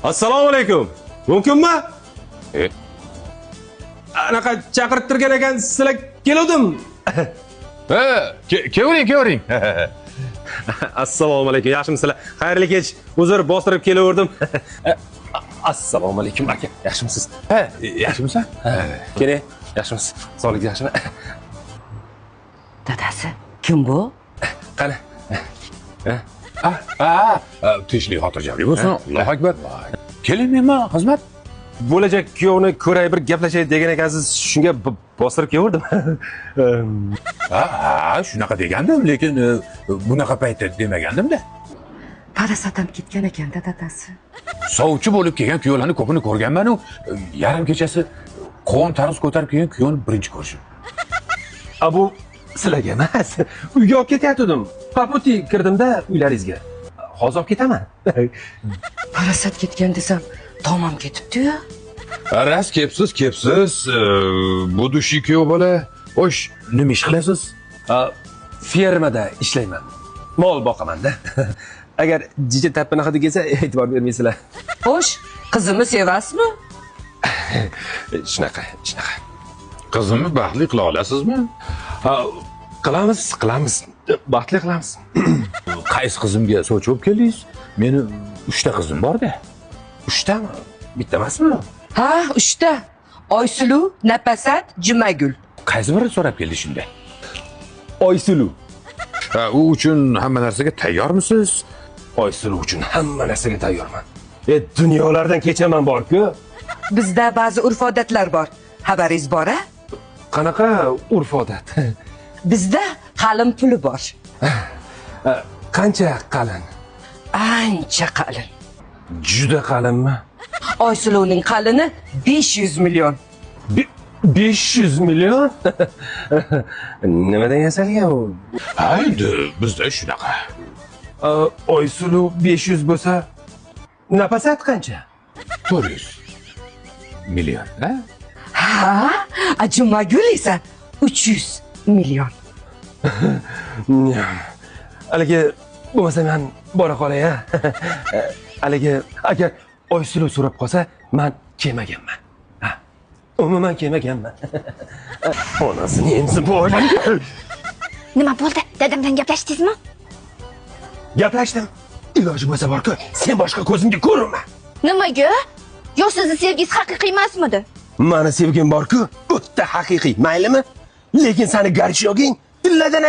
Assalomu alaykum. Mumkinmi? Anaqa chaqirib turgan ekan, sizlar keldim. Kevring. Assalomu alaykum. Yaxshimisizlar? Xayrli kech. Uzr, bostirib kelaverdim. Assalomu alaykum aka. Yaxshimisiz? Yaxshimisan? Keling, yaxshimisiz? Sog'lik yaxshimi? Dadasi, kim bu? Qani? Tinchlik xotirjamlik bo'lsin. Allohu akbar. Kelinmayman, xizmat. Bo'lajak kuyovni ko'ray, bir gaplashay degan ekansiz, shunga bostirib keldim. Shunaqa degandim, lekin bunaqa paytda demagandim-da. Parasatam ketgan ekan-da dadasi. Sovchi bo'lib kelgan kuyovlarni ko'pini ko'rganman-u, yarim kechasi qovun tarvuz ko'tarib kelgan kuyovni birinchi ko'rishim. Bu sizlarga emas, uyga olib ketyaptim. Paputi kirdimda uylaringizga. Hozir olib ketaman. Parasat ketgan desam, tomam ketibdi-yu. Ras kepsiz. Bu dushi kuyov bola. Xo'sh, nima ish qilasiz? Fermada ishlayman. Mol boqaman-da. Agar jija tappini hidi kelsa, e'tibor bermaysizlar. Xo'sh, qizimni sevasizmi? Shunaqa. Qizimni baxtli qila olasizmi? Qilamiz. Baxtli qilamiz. Qaysi qizimga sovchi bo'lib keldingiz? Meni 3 ta qizim bor-da. 3 tami? Bitta emasmi? Ha, 3 ta. Oysulu, Napasat, Jumagul. Qaysi biri so'rab keldi shunda? Oysulu. U uchun hamma narsaga tayyormisiz? Oysulu uchun hamma narsaga tayyorman. Dunyolardan kechaman bor-ku. Bizda ba'zi urf-odatlar bor. Xabaringiz bor-a? Qanaqa urf-odat? Bizda qalin puli bor. Qancha qalin? Ancha qalin. Juda qalinmi? Oysuluning qalini 500 million. 500 million? Nimadan yasalgan u? Endi bizda shunaqa. Oysulu 500 bo'lsa, Napasat qancha? 400 million, Ha? Jumagul esa 300 million. Haligi bo'lmasa men bora qolay-a. Haligi agar Oysulu so'rab qolsa, men kelmaganman. Umuman kelmaganman. Onasini endi bor. Nima bo'ldi? Dadamdan gaplashdingizmi? Gaplashdim. Iloji bo'lsa bor-ku, sen boshqa ko'zimga ko'rinma. Nimaga? Yo sizni sevgingiz haqiqiy emasmidi? Meni sevgim bor-ku, o'ta haqiqiy, maylimi? Lekin seni garchiyoging tilladan